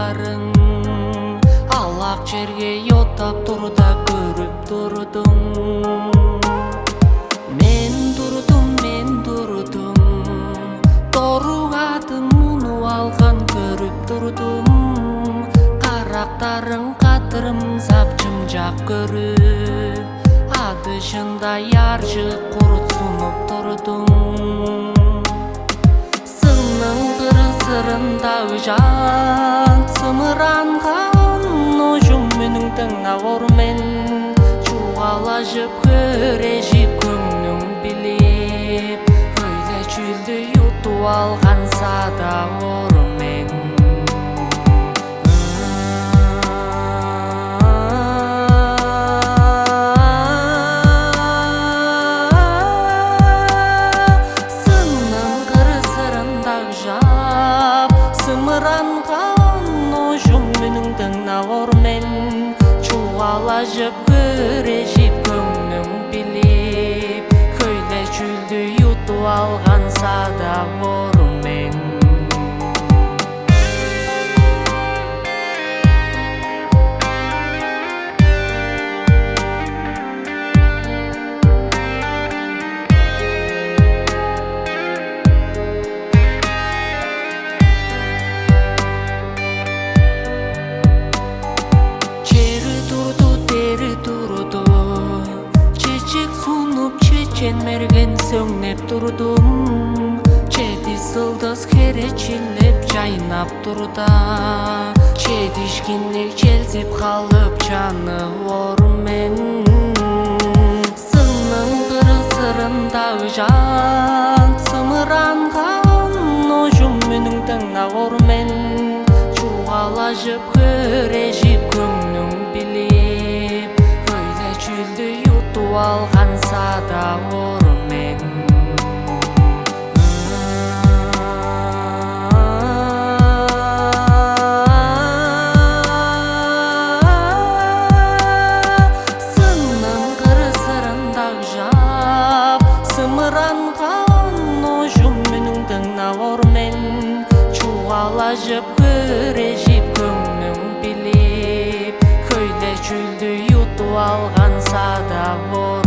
кыялларың ал ак жерге йоттап турда көрүп турдум. Мен турдум торугадың муну алган көрүп турдум. Карактарың катырым сапчымжак көрүп адышында яржык курут сунуп турдум. Сынның кыры-сырындагы жан сымыранган ожум менің тыңнавор мен чугалажып көрежип көңнүң билип көйлө чүлдү ютуп алган садавор мен. Сымыранган ожум менің тыңнавор мен чугалажып көрежип көңнүң билип көйлө чүлдү ютуп алган садавор мен. Чечен мерген сөңнеп турдум. Чети сылдыз керечилеп жайнап турда. Четишкиндик желзип калып жаныбор мен. Сынның кыры-сырындагы жан сымыранган ожум менің тыңнавор мен чугалажып көрежип көңнүң билип көйлө чүлдү ютуп алган садавор мен. Сынның кыры-сырындагы жап сымыранган ожум менің тыңнавор мен чугалажып көрежип көңнүң билип көйлө чүлдү ютуп алган садавор